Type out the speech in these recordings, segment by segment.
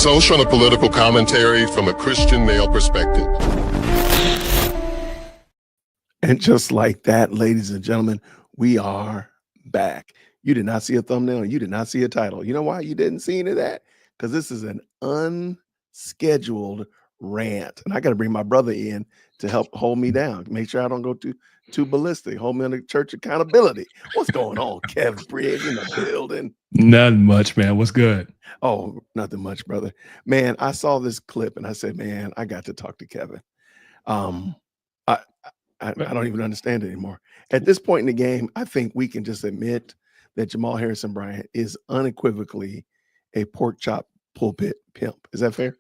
Social and political commentary from a Christian male perspective. And just like that, ladies and gentlemen, we are back. You did not see a thumbnail. You did not see a title. You know why you didn't see any of that? Because this is an unscheduled rant. And I got to bring my brother in to help hold me down. Make sure I don't go too ballistic. Hold me under church accountability. What's going on, Kev Brigg in the building? Nothing much, man. What's good? Oh, nothing much, brother. Man, I saw this clip and I said, man, I got to talk to Kevin. I don't even understand it anymore. At this point in the game, I think we can just admit that Jamal Harrison Bryant is unequivocally a pork chop pulpit pimp. Is that fair?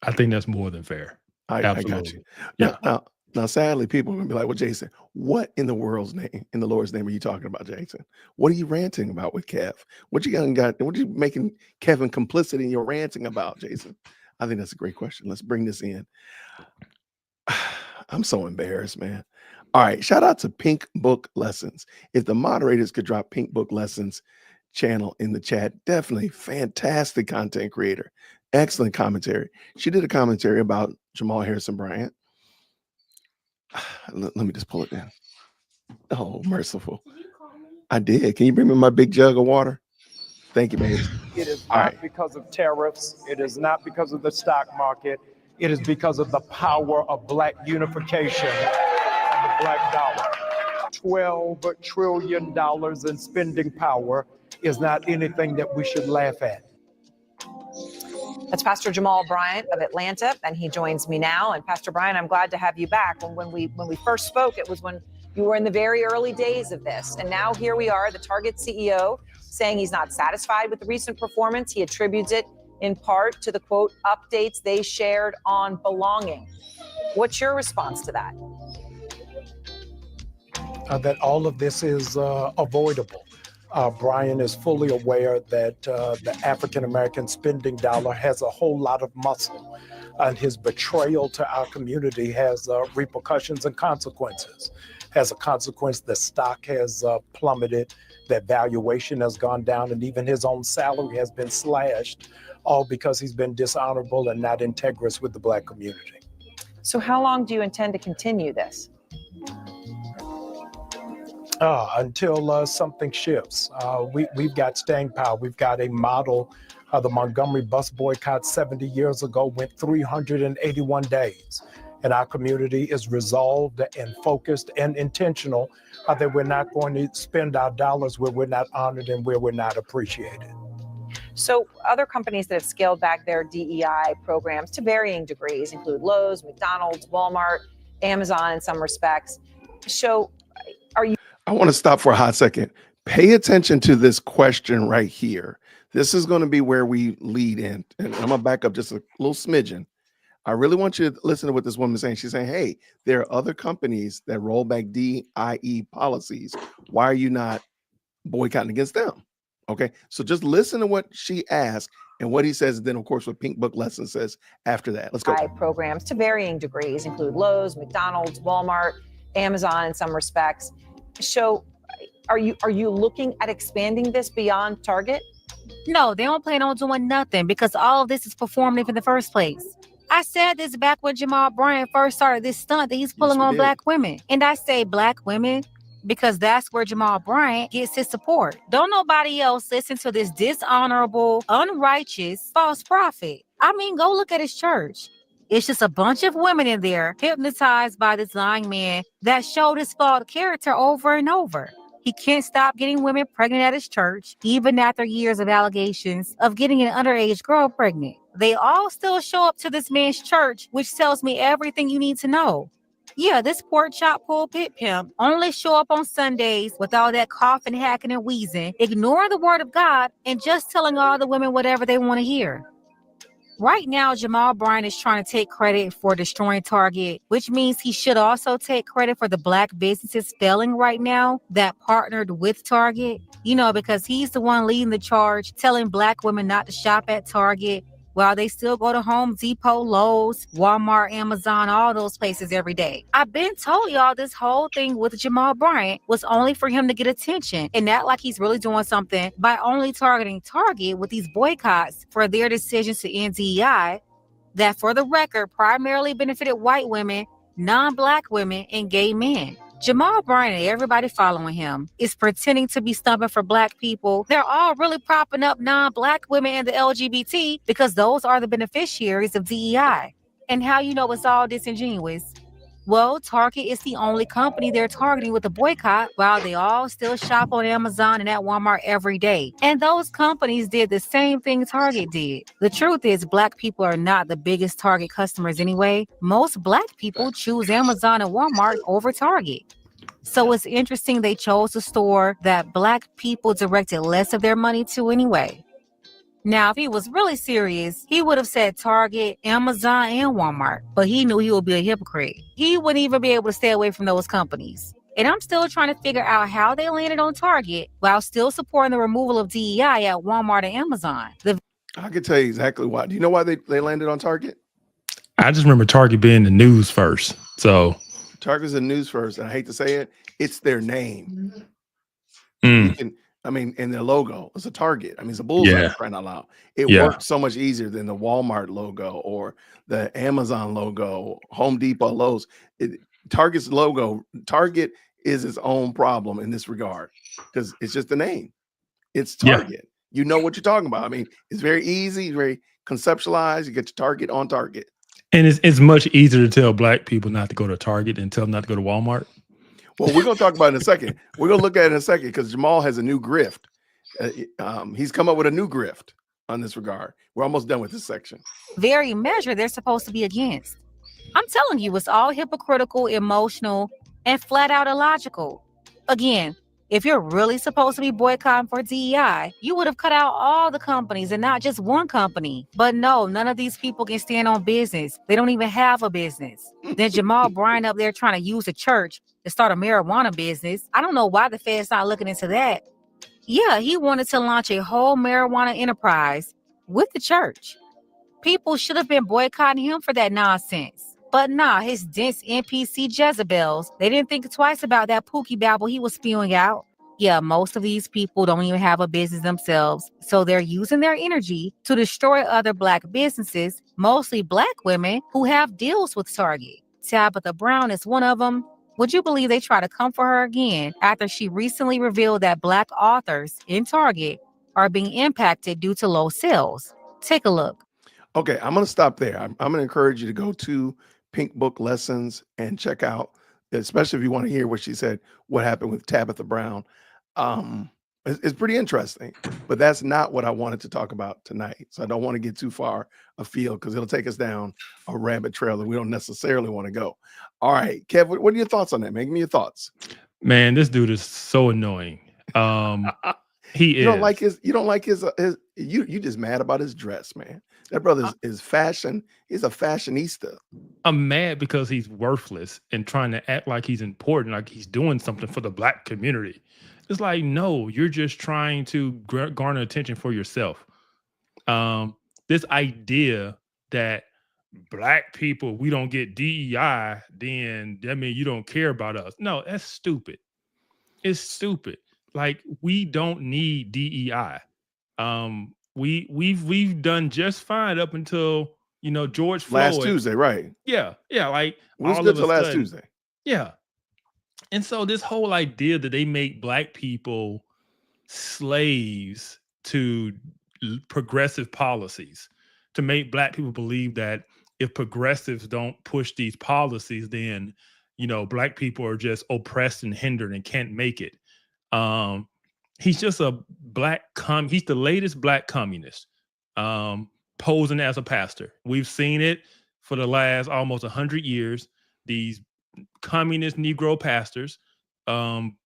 I think that's more than fair. I got you. Yeah. Now, sadly, people are gonna be like, "Well, Jason, what in the world's name, in the Lord's name, are you talking about, Jason? What are you ranting about with Kev? What you making Kevin complicit in your ranting about, Jason?" I think that's a great question. Let's bring this in. I'm so embarrassed, man. All right, shout out to Pink Book Lessons. If the moderators could drop Pink Book Lessons channel in the chat, definitely fantastic content creator, excellent commentary. She did a commentary about Jamal Harrison Bryant. Let me just pull it down. Oh, merciful. I did. Can you bring me my big jug of water? Thank you, baby. It is not because of tariffs. It is not because of the stock market. It is because of the power of Black unification and the Black dollar. $12 trillion in spending power is not anything that we should laugh at. That's Pastor Jamal Bryant of Atlanta, and he joins me now. And Pastor Bryant, I'm glad to have you back. When we first spoke, it was when you were in the very early days of this. And now here we are, the Target CEO saying he's not satisfied with the recent performance. He attributes it in part to the, quote, updates they shared on belonging. What's your response to that? That all of this is avoidable. Brian is fully aware that the African-American spending dollar has a whole lot of muscle, and his betrayal to our community has repercussions and consequences. As a consequence, the stock has plummeted, that valuation has gone down, and even his own salary has been slashed, all because he's been dishonorable and not integrous with the Black community. So how long do you intend to continue this? Until something shifts. We've got staying power. We've got a model. The Montgomery bus boycott 70 years ago went 381 days. And our community is resolved and focused and intentional that we're not going to spend our dollars where we're not honored and where we're not appreciated. So other companies that have scaled back their DEI programs to varying degrees include Lowe's, McDonald's, Walmart, Amazon in some respects. So I want to stop for a hot second. Pay attention to this question right here. This is going to be where we lead in. And I'm going to back up just a little smidgen. I really want you to listen to what this woman is saying. She's saying, hey, there are other companies that roll back DIE policies. Why are you not boycotting against them? Okay, so just listen to what she asked and what he says. And then, of course, what Pink Book Lesson says after that. Let's go. Programs to varying degrees include Lowe's, McDonald's, Walmart, Amazon in some respects. So are you looking at expanding this beyond Target? No, they don't plan on doing nothing because all of this is performative in the first place. I said this back when Jamal Bryant first started this stunt that he's pulling on Black women. And I say Black women because that's where Jamal Bryant gets his support. Don't nobody else listen to this dishonorable, unrighteous, false prophet. I mean, go look at his church. It's just a bunch of women in there hypnotized by this lying man that showed his flawed character over and over. He can't stop getting women pregnant at his church, even after years of allegations of getting an underage girl pregnant. They all still show up to this man's church, which tells me everything you need to know. Yeah, this pork chop pulpit pimp only show up on Sundays with all that coughing, hacking, and wheezing, ignoring the word of God, and just telling all the women whatever they want to hear. Right now, Jamal Bryant is trying to take credit for destroying Target, which means he should also take credit for the Black businesses failing right now that partnered with Target. You know, because he's the one leading the charge, telling Black women not to shop at Target, while they still go to Home Depot, Lowe's, Walmart, Amazon, all those places every day. I've been told y'all this whole thing with Jamal Bryant was only for him to get attention and not like he's really doing something by only targeting Target with these boycotts for their decisions to end DEI that, for the record, primarily benefited white women, non-Black women, and gay men. Jamal Bryant and everybody following him is pretending to be stumping for Black people. They're all really propping up non-Black women and the LGBT because those are the beneficiaries of DEI. And how you know it's all disingenuous? Well, Target is the only company they're targeting with the boycott, while they all still shop on Amazon and at Walmart every day. And those companies did the same thing Target did. The truth is, Black people are not the biggest Target customers anyway. Most Black people choose Amazon and Walmart over Target. So it's interesting they chose a store that Black people directed less of their money to anyway. Now, if he was really serious, he would have said Target, Amazon, and Walmart, but he knew he would be a hypocrite. He wouldn't even be able to stay away from those companies. And I'm still trying to figure out how they landed on Target while still supporting the removal of DEI at Walmart and Amazon. I can tell you exactly why. Do you know why they landed on Target? I just remember Target being the news first. So Target's the news first, and I hate to say it, it's their name. And their logo is a target. I mean, it's a bullseye, crying out loud. It works so much easier than the Walmart logo or the Amazon logo, Home Depot, Lowe's. Target's logo, Target is its own problem in this regard because it's just the name. It's Target. You know what you're talking about. I mean, it's very easy, very conceptualized. You get your Target on Target. And it's much easier to tell Black people not to go to Target and tell them not to go to Walmart. Well, we're going to talk about it in a second. We're going to look at it in a second because Jamal has a new grift. He's come up with a new grift on this regard. We're almost done with this section. Very measure they're supposed to be against. I'm telling you, it's all hypocritical, emotional, and flat out illogical. Again, if you're really supposed to be boycotting for DEI, you would have cut out all the companies and not just one company. But no, none of these people can stand on business. They don't even have a business. Then Jamal Bryant up there trying to use a church to start a marijuana business. I don't know why the Fed's not looking into that. Yeah, he wanted to launch a whole marijuana enterprise with the church. People should have been boycotting him for that nonsense. But nah, his dense NPC Jezebels, they didn't think twice about that pookie babble he was spewing out. Yeah, most of these people don't even have a business themselves, so they're using their energy to destroy other Black businesses, mostly Black women who have deals with Target. Tabitha Brown is one of them. Would you believe they try to come for her again after she recently revealed that Black authors in Target are being impacted due to low sales? Take a look. Okay, I'm going to stop there. I'm going to encourage you to go to Pink Book Lessons and check out, especially if you want to hear what she said, what happened with Tabitha Brown. It's pretty interesting, but that's not what I wanted to talk about tonight. So I don't want to get too far afield because it'll take us down a rabbit trail that we don't necessarily want to go. All right, Kev, what are your thoughts on that, man? Give me your thoughts. Man, this dude is so annoying. You don't like his you just mad about his dress, man. That brother is fashion. He's a fashionista. I'm mad because he's worthless and trying to act like he's important, like he's doing something for the Black community. It's like, no, you're just trying to garner attention for yourself. This idea that Black people, we don't get DEI, then that means you don't care about us. No, that's stupid. It's stupid. Like, we don't need DEI. We've done just fine up until George Floyd last Tuesday, right? Yeah. Like, it was good till last Tuesday. Yeah. And so this whole idea that they make Black people slaves to progressive policies, to make Black people believe that if progressives don't push these policies, then Black people are just oppressed and hindered and can't make it. He's just a he's the latest Black communist, posing as a pastor. We've seen it for the last almost 100 years. These communist Negro pastors pulling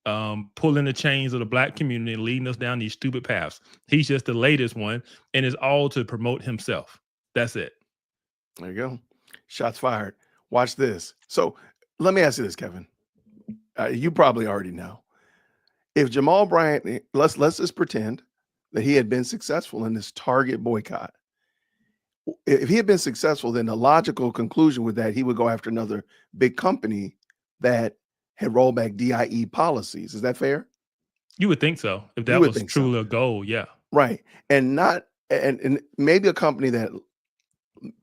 the chains of the Black community and leading us down these stupid paths. He's just the latest one, and it's all to promote himself. That's it. There you go. Shots fired. Watch this. So let me ask you this, Kevin. You probably already know. If Jamal Bryant, let's just pretend that he had been successful in this Target boycott. if he had been successful, then the logical conclusion was that he would go after another big company that had rolled back DIE policies. Is that fair? You would think so if You that would was think so. truly a goal. Yeah. Right. And not and maybe a company that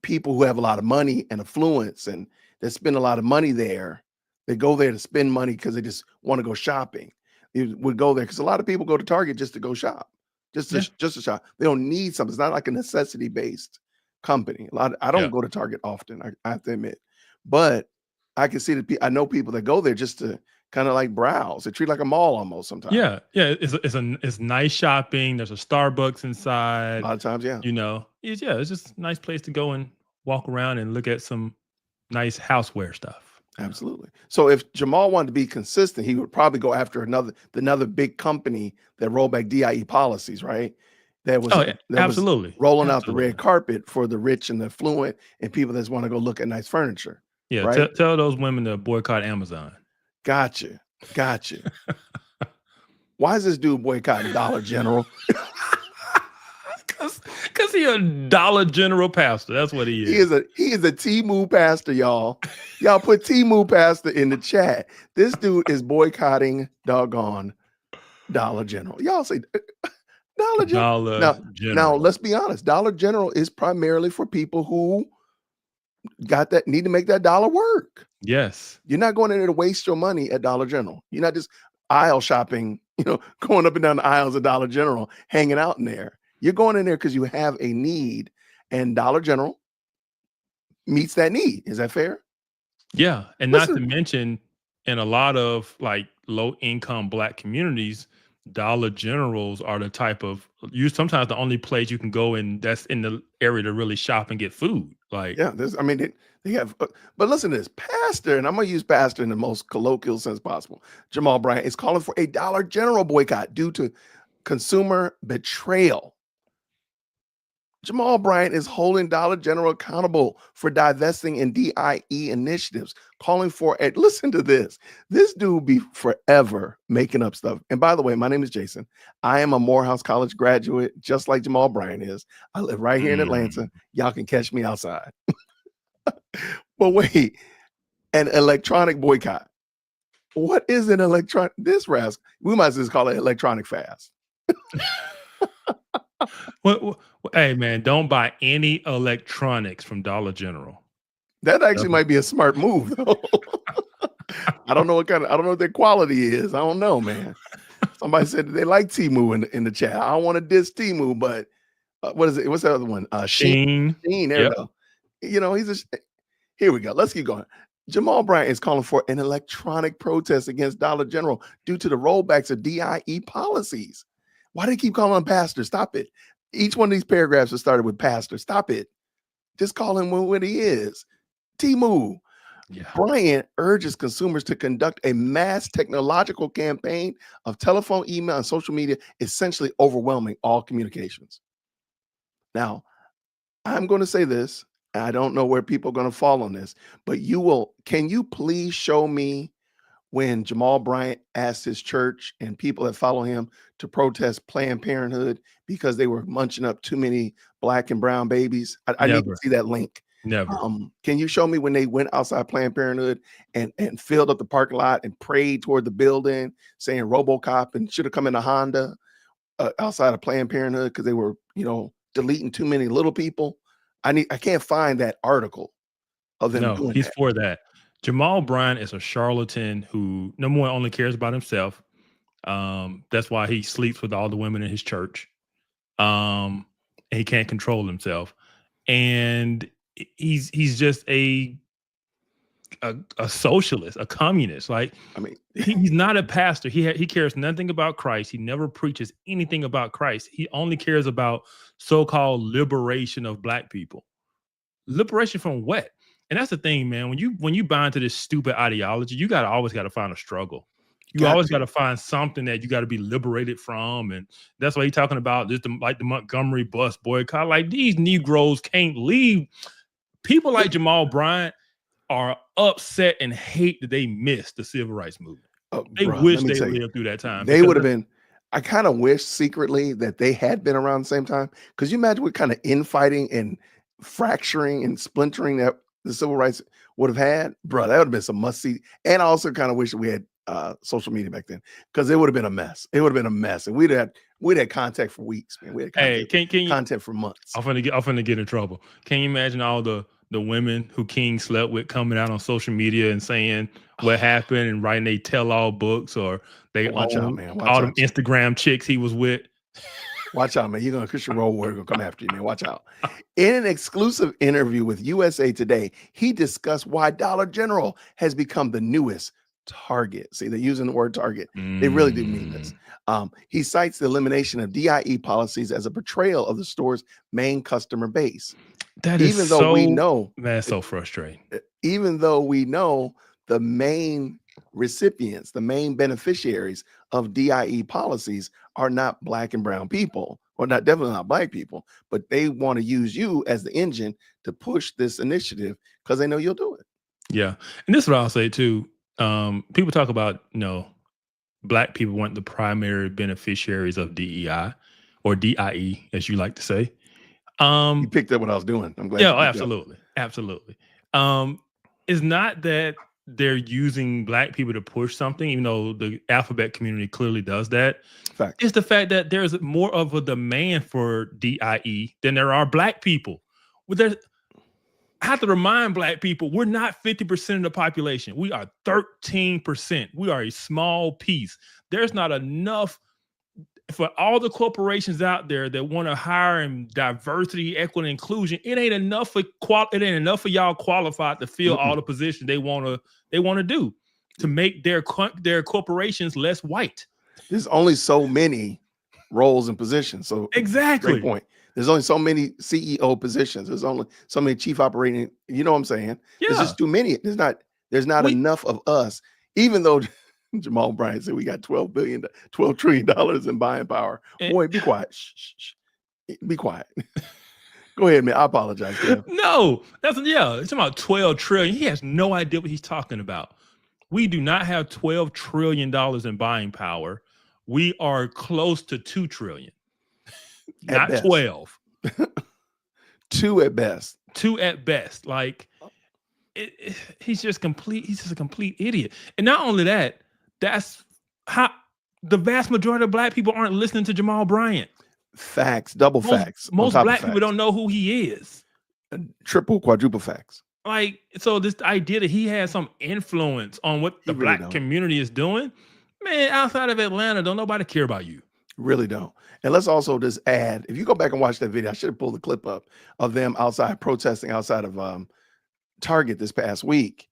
people who have a lot of money and affluence and that spend a lot of money there, they go there to spend money because they just want to go shopping. They would go there because a lot of people go to Target just to go shop, just to Yeah. just to shop. They don't need something. It's not like a necessity based company. I don't Yeah. go to Target often. I have to admit, but I can see I know people that go there just to kind of like browse. They treat it like a mall almost sometimes. Yeah. Yeah. It's nice shopping. There's a Starbucks A inside. lot of times, yeah. It's just a nice place to go and walk around and look at some nice houseware stuff. Absolutely. So if Jamal wanted to be consistent, he would probably go after another big company that rolled back DIE policies, right? That was Oh, yeah, absolutely. rolling out the Absolutely. red carpet for the rich and the affluent and people that just want to go look at nice furniture. Yeah. Right? Tell those women to boycott Amazon. Gotcha. Why is this dude boycotting Dollar General? Because he a Dollar General pastor. That's what he is. He is a Temu pastor, y'all. Y'all put Temu pastor in the chat. This dude is boycotting doggone Dollar General. Y'all say Dollar General. Now, let's be honest. Dollar General is primarily for people who need to make that dollar work. Yes. You're not going in there to waste your money at Dollar General. You're not just aisle shopping, going up and down the aisles of Dollar General, hanging out in there. You're going in there because you have a need, and Dollar General meets that need. Is that fair? Yeah. And not to mention, in a lot of like low income Black communities, Dollar Generals are the type of sometimes the only place you can go in that's in the area to really shop and get food. Like, yeah, they have, but listen to this, pastor, and I'm gonna use pastor in the most colloquial sense possible. Jamal Bryant is calling for a Dollar General boycott due to consumer betrayal. Jamal Bryant is holding Dollar General accountable for divesting in DIE initiatives, calling for listen to this. This dude be forever making up stuff. And by the way, my name is Jason. I am a Morehouse College graduate, just like Jamal Bryant is. I live right here in Atlanta. Y'all can catch me outside. But wait, an electronic boycott. What is an electronic? This rascal, we might just call it electronic fast. Hey man, don't buy any electronics from Dollar General. That actually might be a smart move, though. I don't know what their quality is. I don't know, man. Somebody said that they like Temu in the chat. I don't want to diss Temu, but what is it? What's the other one? Shein. There we go. Here we go. Let's keep going. Jamal Bryant is calling for an electronic protest against Dollar General due to the rollbacks of DIE policies. Why do they keep calling him pastor? Stop it. Each one of these paragraphs is started with pastor. Stop it. Just call him what he is. Temu. Yeah. Bryant urges consumers to conduct a mass technological campaign of telephone, email, and social media, essentially overwhelming all communications. Now, I'm going to say this. I don't know where people are going to fall on this, but can you please show me when Jamal Bryant asked his church and people that follow him to protest Planned Parenthood because they were munching up too many Black and brown babies? I need to see that link. Never. Can you show me when they went outside Planned Parenthood and filled up the parking lot and prayed toward the building saying RoboCop and should have come in a Honda outside of Planned Parenthood because they were, deleting too many little people? I can't find that article of them doing he's that. for that. Jamal Bryant is a charlatan who, number one, only cares about himself. That's why he sleeps with all the women in his church. And he can't control himself. And he's just a socialist, a communist. He's not a pastor. He cares nothing about Christ. He never preaches anything about Christ. He only cares about so-called liberation of Black people. Liberation from what? And that's the thing, man. When you buy into this stupid ideology, you always got to find a struggle. You always got to find something that you got to be liberated from, and that's why he's talking about just the Montgomery bus boycott. Like, these Negroes can't leave. People like Jamal Bryant are upset and hate that they missed the civil rights movement. They wish they lived through that time. They would have been. I kind of wish secretly that they had been around the same time. Because you imagine what kind of infighting and fracturing and splintering that the civil rights would have had, bro, that would have been some must see. And I also kind of wish we had social media back then, because it would have been a mess. It would have been a mess, and we'd had contact for weeks, man. We had content, Hey, can you? content for months. I'm finna get in trouble. Can you imagine all the women who King slept with coming out on social media and saying what happened and writing they tell-all books, or they Watch out, own man. Watch all out. them Instagram chicks he was with? Watch out, man. You're gonna Christian Roll Warrior gonna come after you, man. Watch out. In an exclusive interview with USA Today, he discussed why Dollar General has become the newest target. See, they're using the word target. They really do mean this. He cites the elimination of DIE policies as a betrayal of the store's main customer base. That is Even though we know, that's so frustrating. even though we know the main recipients, the main beneficiaries of DIE policies are not Black and brown people, or not definitely not Black people, but they want to use you as the engine to push this initiative because they know you'll do it. Yeah, and this is what I'll say too. People talk about, Black people weren't the primary beneficiaries of DEI or DIE, as you like to say. You picked up what I was doing. I'm glad. Yeah, absolutely. It's not that they're using Black people to push something, even though the alphabet community clearly does that. Fact. It's the fact that there's more of a demand for DIE than there are Black people. I have to remind Black people, we're not 50% of the population. We are 13%. We are a small piece. There's not enough for all the corporations out there that want to hire in diversity, equity, inclusion. It ain't enough for y'all qualified to fill all the positions they want to do to make their corporations less white. There's only so many roles and positions. So exactly, great point. There's only so many CEO positions. There's only so many chief operating. You know what I'm saying? Yeah. There's just too many. There's not enough of us. Even though Jamal Bryant said we got $12 trillion in buying power. Boy, be quiet. Shh. Be quiet. Go ahead, man. I apologize. No, it's about 12 trillion. He has no idea what he's talking about. We do not have $12 trillion in buying power. We are close to 2 trillion. Not 12. 2 at best. 2 at best. Like he's just a complete idiot. And not only that, that's how the vast majority of Black people aren't listening to Jamal Bryant. Facts, double facts. Most Black people don't know who he is. Triple, quadruple facts. Like, so this idea that he has some influence on what the Black community is doing, man, outside of Atlanta, don't nobody care about you. Really don't. And let's also just add, if you go back and watch that video, I should have pulled the clip up of them outside protesting outside of Target this past week.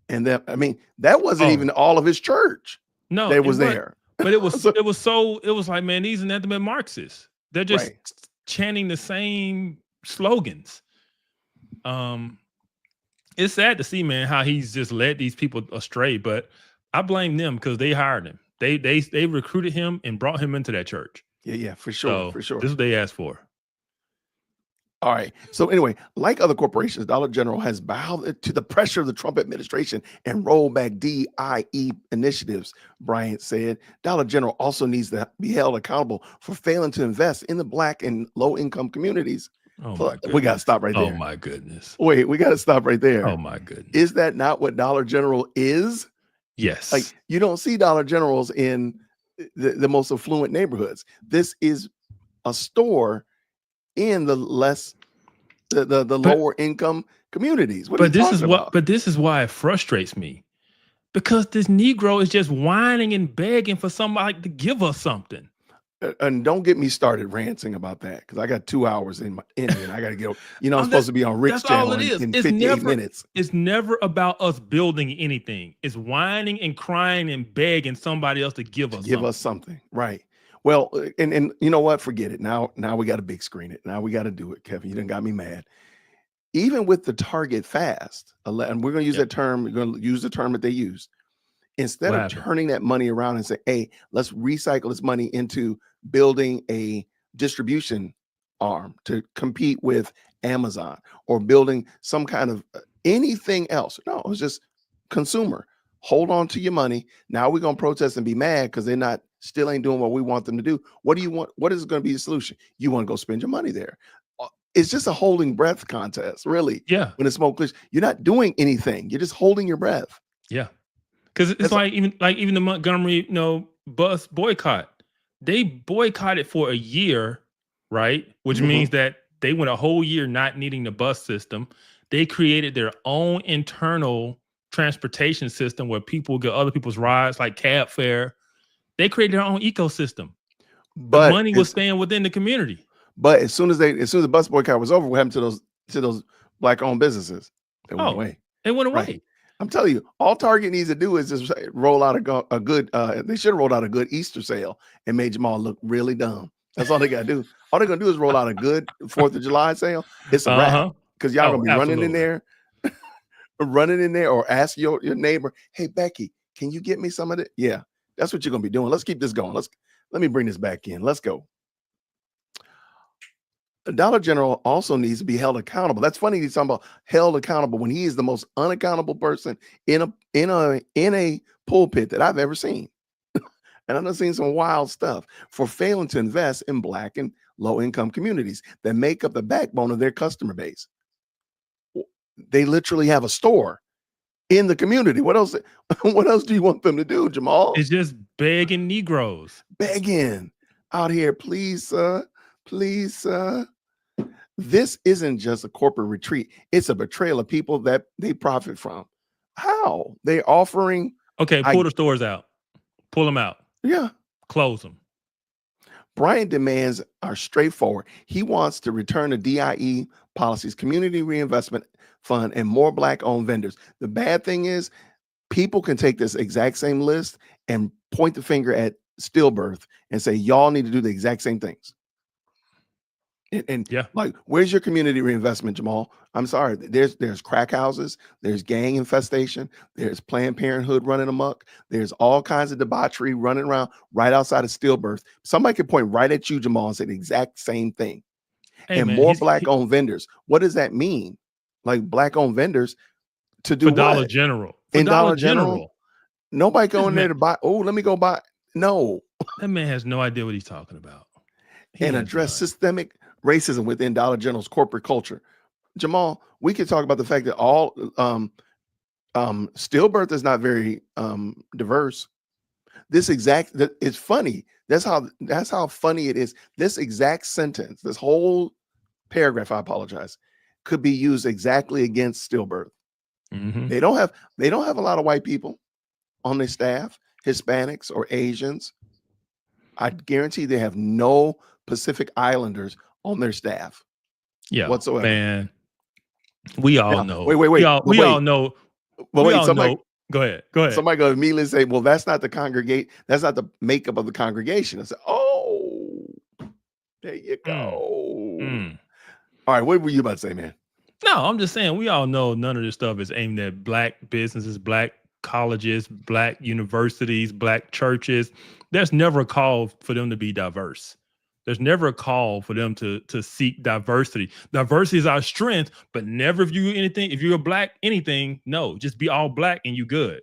And then, that wasn't even all of his church. No, that was there. But it was like, man, these are nothing but Marxists. They're just chanting the same slogans. It's sad to see, man, how he's just led these people astray, but I blame them because they hired him. They recruited him and brought him into that church. Yeah, for sure, for sure. This is what they asked for. All right. So anyway, like other corporations, Dollar General has bowed to the pressure of the Trump administration and rolled back DIE initiatives, Bryant said. Dollar General also needs to be held accountable for failing to invest in the Black and low-income communities. Oh my goodness. We got to stop right there. Oh my goodness. Wait, we got to stop right there. Oh my goodness. Is that not what Dollar General is? Yes. Like, you don't see Dollar Generals in the most affluent neighborhoods. This is a store in the lower income communities. But this is why it frustrates me, because this Negro is just whining and begging for somebody to give us something. And don't get me started ranting about that, because I got 2 hours in my engine. I got to get. I'm supposed to be on Rick's channel in 58 minutes. It's never about us building anything. It's whining and crying and begging somebody else to give us something. Right. Well, and you know what? Forget it. Now we got to big screen it. Now we got to do it, Kevin. You done got me mad. Even with the Target fast, and we're going to use that term. We're going to use the term that they used. Instead of turning that money around and say, hey, let's recycle this money into building a distribution arm to compete with Amazon, or building some kind of anything else. No, it was just consumer. Hold on to your money. Now we're going to protest and be mad because they're still ain't doing what we want them to do. What do you want? What is going to be the solution? You want to go spend your money there. it's just a holding breath contest, really. Yeah. When the smoke clears, you're not doing anything. You're just holding your breath. Yeah. Because it's That's like even the Montgomery, bus boycott. They boycotted for a year, right? Which means that they went a whole year not needing the bus system. They created their own internal transportation system where people get other people's rides, like cab fare. They created their own ecosystem. but The money was staying within the community. But as soon as the bus boycott was over, what happened to those black-owned businesses? They went away. They went away. Right. I'm telling you, all Target needs to do is just roll out a good. They should have rolled out a good Easter sale and made Jamal look really dumb. That's all they got to do. All they're gonna do is roll out a good 4th of July sale. It's a wrap, because y'all gonna be running in there, or ask your neighbor, "Hey Becky, can you get me some of it?" Yeah, that's what you're gonna be doing. Let's keep this going. Let me bring this back in. Let's go. The Dollar General also needs to be held accountable. That's funny he's talking about held accountable when he is the most unaccountable person in a pulpit that I've ever seen. And I've seen some wild stuff for failing to invest in Black and low-income communities that make up the backbone of their customer base. They literally have a store in the community. What else? What else do you want them to do, Jamal? It's just begging Negroes. Begging out here, please, sir. Please, sir. This isn't just a corporate retreat. It's a betrayal of people that they profit from. How? They're offering. Okay, pull the stores out. Pull them out. Yeah. Close them. Bryant demands are straightforward. He wants to return to DIE policies, community reinvestment fund, and more Black-owned vendors. The bad thing is people can take this exact same list and point the finger at stillbirth and say, y'all need to do the exact same things. And yeah, like, where's your community reinvestment, Jamal? I'm sorry. There's crack houses, there's gang infestation, there's Planned Parenthood running amok, there's all kinds of debauchery running around right outside of stillbirth. Somebody could point right at you, Jamal, and say the exact same thing. Hey, and man, more Black-owned vendors. What does that mean? Like Black-owned vendors to do for what? Dollar General. In Dollar General, nobody going there to buy. Oh, let me go buy. No, that man has no idea what he's talking about. And address systemic racism within Dollar General's corporate culture. Jamal, we could talk about the fact that all stillbirth is not very diverse. It's funny. That's how funny it is. This exact sentence, this whole paragraph, I apologize, could be used exactly against stillbirth. They don't have a lot of white people on their staff, Hispanics or Asians. I guarantee they have no Pacific Islanders on their staff. Yeah, whatsoever. Man, we all know. Wait. We all know. But wait, somebody know. Go ahead. Somebody go immediately say, "Well, that's not the congregate. That's not the makeup of the congregation." I said, "Oh, there you go." All right, what were you about to say, man? No, I'm just saying we all know none of this stuff is aimed at Black businesses, Black colleges, Black universities, Black churches. There's never a call for them to be diverse. There's never a call for them to seek diversity. Diversity is our strength, but never view anything. If you're a Black anything, no, just be all Black and you good.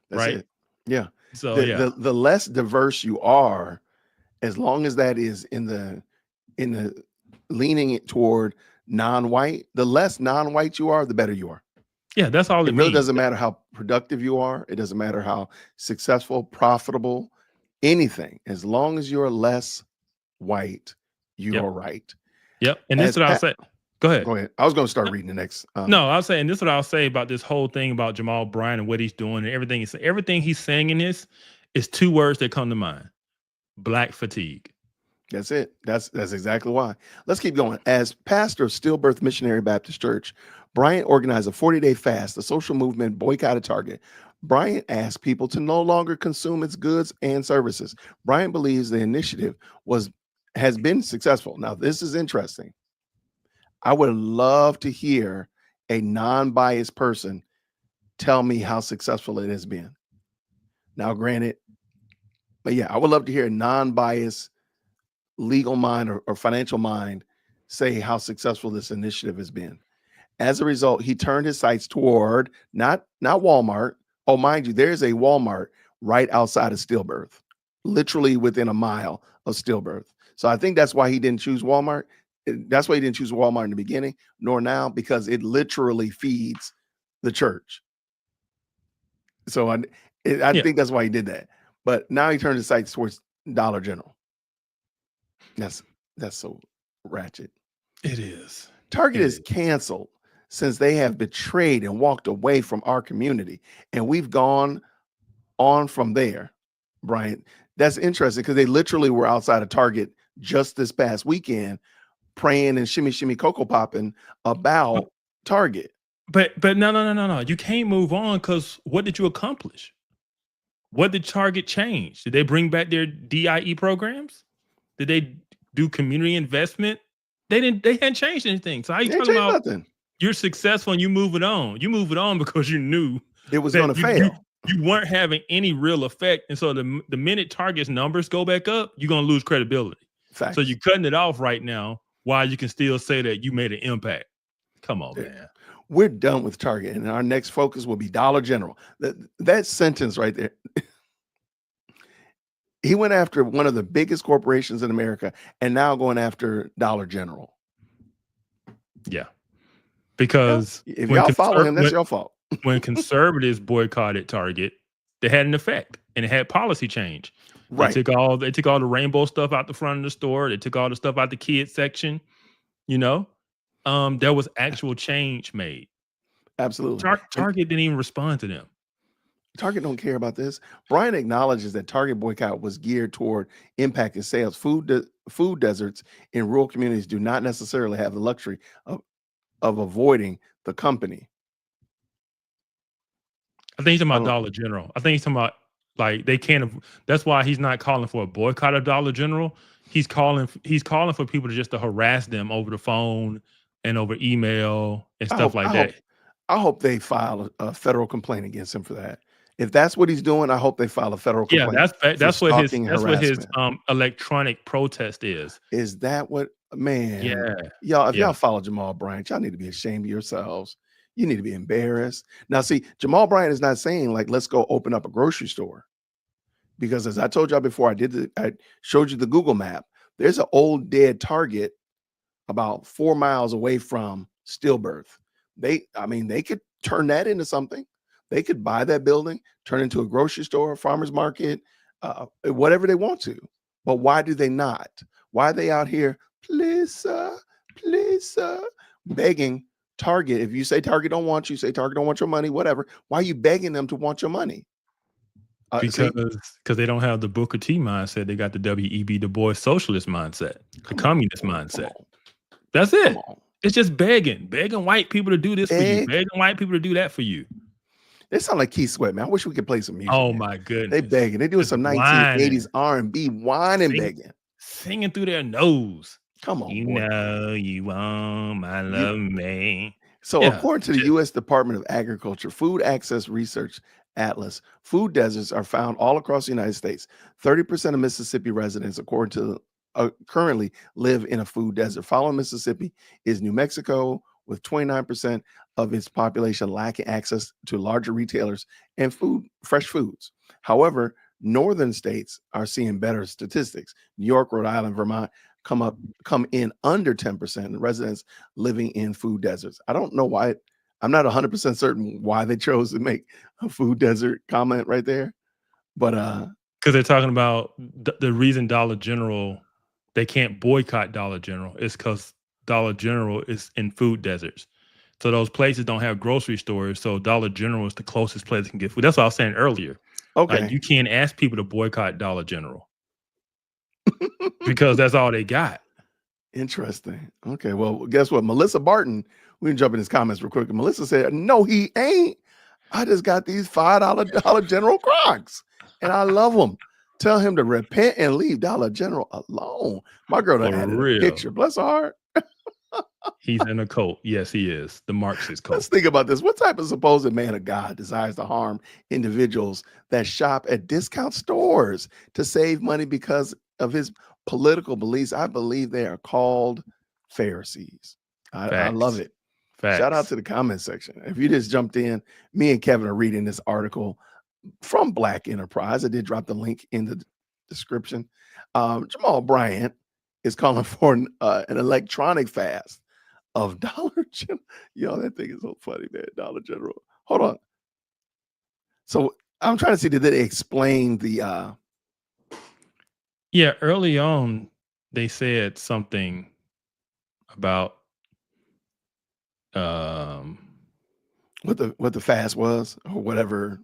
That's right? It. Yeah. So the less diverse you are, as long as that is in the leaning it toward non-white, the less non-white you are, the better you are. Yeah, that's all it really doesn't matter how productive you are. It doesn't matter how successful, profitable, anything. As long as you're less white, you're right. Yep. And this is what I'll say. Go ahead. I was going to start reading the next. No, I was saying this is what I'll say about this whole thing about Jamal Bryant and what he's doing and everything he's saying in this is two words that come to mind: Black fatigue. That's it. That's exactly why. Let's keep going. As pastor of Stillbirth Missionary Baptist Church, Bryant organized a 40-day fast. The social movement boycotted Target. Bryant asked people to no longer consume its goods and services. Bryant believes the initiative has been successful. Now, this is interesting. I would love to hear a non-biased person tell me how successful it has been. Now, granted, but yeah, I would love to hear a non-biased legal mind or financial mind say how successful this initiative has been. As a result, he turned his sights toward not Walmart. Oh, mind you, there's a Walmart right outside of Stillbirth, literally within a mile of Stillbirth. So I think that's why he didn't choose Walmart. That's why he didn't choose Walmart in the beginning, nor now, because it literally feeds the church. So I think that's why he did that. But now he turned his sights towards Dollar General. That's so ratchet. It is. Target is canceled since they have betrayed and walked away from our community, and we've gone on from there. Bryant, that's interesting because they literally were outside of Target just this past weekend, praying and shimmy cocoa popping about Target. But no. You can't move on because what did you accomplish? What did Target change? Did they bring back their DIE programs? Did they do community investment? They didn't. They hadn't changed anything. So how you talking about nothing? You're successful and you move it on. You move it on because you knew it was going to fail. You weren't having any real effect, and so the minute Target's numbers go back up, you're going to lose credibility. Facts. So you're cutting it off right now while you can still say that you made an impact. Come on, man. We're done with Target, and our next focus will be Dollar General. That sentence right there. He went after one of the biggest corporations in America, and now going after Dollar General. Yeah, because if y'all follow him, that's your fault. When conservatives boycotted Target, they had an effect, and it had policy change. Right. They took all the rainbow stuff out the front of the store. They took all the stuff out the kids section. You know, there was actual change made. Absolutely. Target didn't even respond to them. Target don't care about this. Brian acknowledges that Target boycott was geared toward impacting sales. Food deserts in rural communities do not necessarily have the luxury of avoiding the company. I think he's talking about Dollar General. I think he's talking about like they can't. That's why he's not calling for a boycott of Dollar General. He's calling for people to harass them over the phone and over email and stuff like that. I hope they file a federal complaint against him for that. If that's what he's doing, I hope they file a federal complaint. Yeah, that's what his electronic protest is. Is that what, man? Yeah, y'all. If y'all follow Jamal Bryant, y'all need to be ashamed of yourselves. You need to be embarrassed. Now, see, Jamal Bryant is not saying like, let's go open up a grocery store, because as I told y'all before, I showed you the Google map. There's an old dead Target about 4 miles away from Stillbirth. They could turn that into something. They could buy that building, turn it into a grocery store, farmer's market, whatever they want to. But why do they not? Why are they out here, please, sir, begging Target? If you say Target don't want you, say Target don't want your money, whatever. Why are you begging them to want your money? Because they don't have the Booker T mindset. They got the W.E.B. Du Bois socialist mindset, the communist mindset. That's it. It's just begging white people to do this for you, begging white people to do that for you. They sound like Keith Sweat, man. I wish we could play some music. Oh my goodness. They begging. They doing some 1980s R&B, whining, begging. Singing through their nose. Come on, you boy. know you want my love, man. So according to the U.S. Department of Agriculture Food Access Research Atlas, food deserts are found all across the United States. 30% of Mississippi residents, according to currently live in a food desert. Following Mississippi is New Mexico, with 29% of its population lacking access to larger retailers and fresh foods. However, northern states are seeing better statistics. New York, Rhode Island, Vermont come in under 10% of residents living in food deserts. I don't know why. I'm not 100% certain why they chose to make a food desert comment right there, but because they're talking about the reason Dollar General, they can't boycott Dollar General is because Dollar General is in food deserts. So those places don't have grocery stores. So Dollar General is the closest place that can get food. That's what I was saying earlier. Okay. Like, you can't ask people to boycott Dollar General because that's all they got. Interesting. Okay. Well, guess what? Melissa Barton, we can jump in his comments real quick. Melissa said, no, he ain't. I just got these $5 Dollar General Crocs and I love them. Tell him to repent and leave Dollar General alone. My girl done added a picture. Bless her heart. He's in a cult. Yes, he is. The Marxist cult. Let's think about this. What type of supposed man of God desires to harm individuals that shop at discount stores to save money because of his political beliefs? I believe they are called Pharisees. I love it. Facts. Shout out to the comment section. If you just jumped in, me and Kevin are reading this article from Black Enterprise. I did drop the link in the description. Jamal Bryant is calling for an electronic fast of Dollar General. Yo, that thing is so funny, man. Dollar General. Hold on. So I'm trying to see, did they explain the Yeah, early on, they said something about what the fast was or whatever,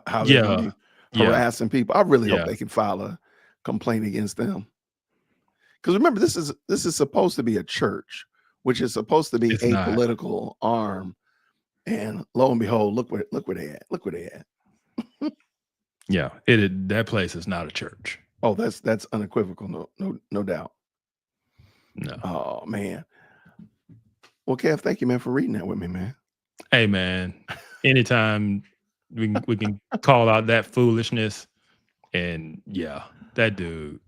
how they're going to yeah, be yeah, harassing people. I really hope yeah. they can file a complaint against them. Because remember, this is supposed to be a church, which is supposed to be It's a not. political arm. And lo and behold, look where they at. Look where they at. Yeah, that place is not a church. Oh, that's unequivocal. No doubt. No. Oh man. Well, Kev, thank you, man, for reading that with me, man. Hey, man. Anytime we can call out that foolishness, and yeah, that dude.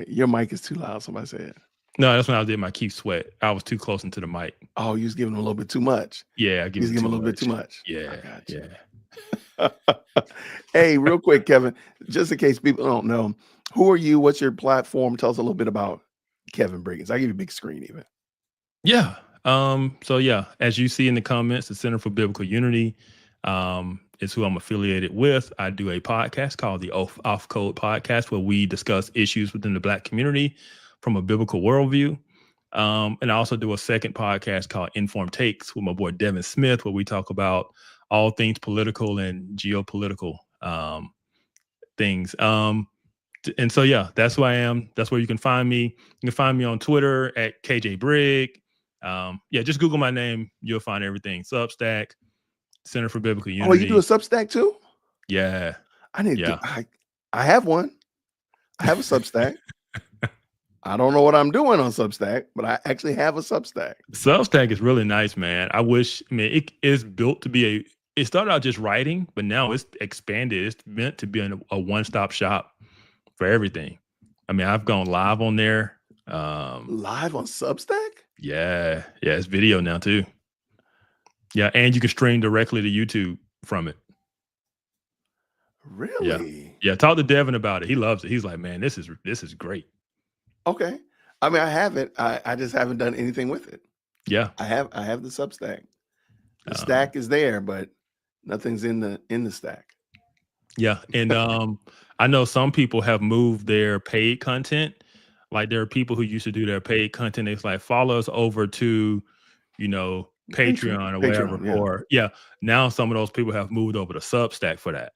Your mic is too loud. Somebody said. No, that's when I did my Keith Sweat. I was too close into the mic. Oh, you was giving him a little bit too much. Yeah, I give him a little bit too much. Yeah, I got you. yeah. Hey, real quick, Kevin, just in case people don't know, who are you? What's your platform? Tell us a little bit about Kevin Briggins. I give you a big screen even. Yeah. So yeah, as you see in the comments, the Center for Biblical Unity is who I'm affiliated with. I do a podcast called the Off Code Podcast, where we discuss issues within the Black community from a biblical worldview. And I also do a second podcast called Informed Takes with my boy Devin Smith, where we talk about all things political and geopolitical things. And so, yeah, that's who I am. That's where you can find me. You can find me on Twitter at KJ Brigg. Yeah, just Google my name. You'll find everything. Substack, Center for Biblical Unity. Oh, you do a Substack too? Yeah. I need to. I have one. I have a Substack. I don't know what I'm doing on Substack, but I actually have a Substack. Substack is really nice, man. It is built to be it started out just writing, but now it's expanded. It's meant to be a one-stop shop for everything. I mean, I've gone live on there. Live on Substack? Yeah. Yeah, it's video now too. Yeah, and you can stream directly to YouTube from it. Really? Yeah. Talk to Devin about it. He loves it. He's like, man, this is great. Okay. I mean, I have it. I just haven't done anything with it. Yeah. I have the Substack. The stack is there, but nothing's in the stack. Yeah. And I know some people have moved their paid content. Like there are people who used to do their paid content. It's like follow us over to, Patreon or whatever. Now some of those people have moved over to Substack for that.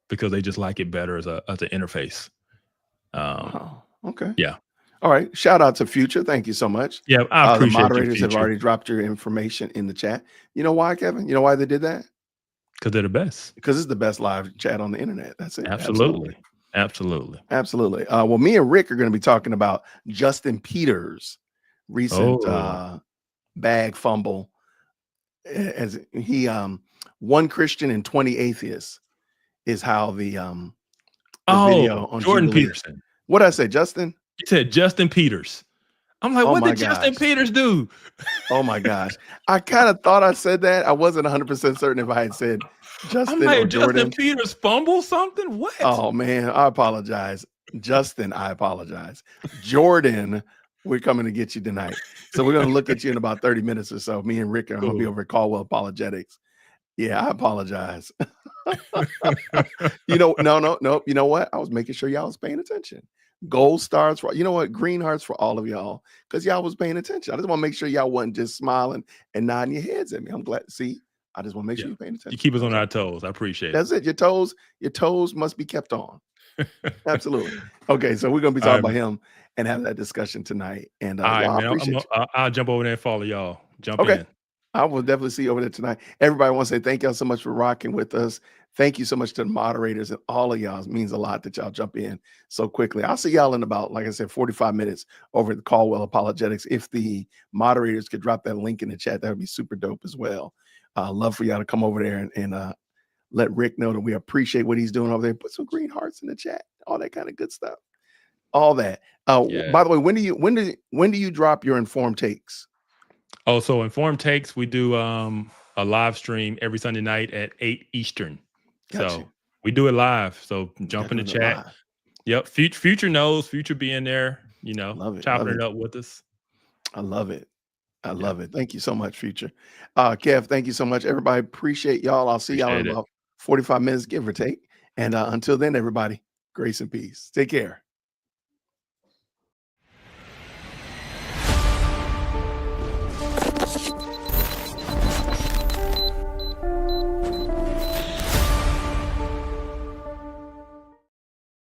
Because they just like it better as an interface. Okay. Yeah. All right. Shout out to Future. Thank you so much. Yeah, I appreciate the moderators you, have already dropped your information in the chat. You know why, Kevin? You know why they did that? Because they're the best. Because it's the best live chat on the internet. That's it. Absolutely. Well, me and Rick are going to be talking about Justin Peters' recent bag fumble, as he one Christian and 20 atheists is how the video on Jordan Jubilee. Peterson. What did I say, Justin? You said Justin Peters. I'm like, what did Justin Peters do? Oh my gosh. I kind of thought I said that. I wasn't 100% certain if I had said Justin or Jordan. Justin Peters fumble something? What? Oh man, I apologize. Justin, I apologize. Jordan, we're coming to get you tonight. So we're going to look at you in about 30 minutes or so. Me and Rick are going to be over at Caldwell Apologetics. Yeah, I apologize. No. You know what? I was making sure y'all was paying attention. Gold stars for, you know what? Green hearts for all of y'all, because y'all was paying attention. I just want to make sure y'all wasn't just smiling and nodding your heads at me. I'm glad. See, I just want to make sure you're paying attention. You keep us on our toes. I appreciate it. That's it. Your toes must be kept on. Absolutely. Okay, so we're gonna be talking about him and have that discussion tonight. And all right, man, I'll jump over there and follow y'all. Jump in. I will definitely see you over there tonight. Everybody, I want to say thank y'all so much for rocking with us. Thank you so much to the moderators and all of y'all. It means a lot that y'all jump in so quickly. I'll see y'all in about, like I said, 45 minutes over at the Caldwell Apologetics. If the moderators could drop that link in the chat, that would be super dope as well. Love for y'all to come over there and let Rick know that we appreciate what he's doing over there. Put some green hearts in the chat, all that kind of good stuff. All that. By the way, when do you drop your Informed Takes? Oh, so Informed Takes, we do a live stream every Sunday night at 8 Eastern. So we do it live. So jump in the chat. Yep. Future knows. Future be in there. you know, Love it. chopping Love it it. up with us. I love it. I Yeah, love it. Thank you so much, Future. Kev, thank you so much. Everybody, appreciate y'all. I'll see y'all in appreciate it. about 45 minutes, give or take. And until then, everybody, grace and peace. Take care.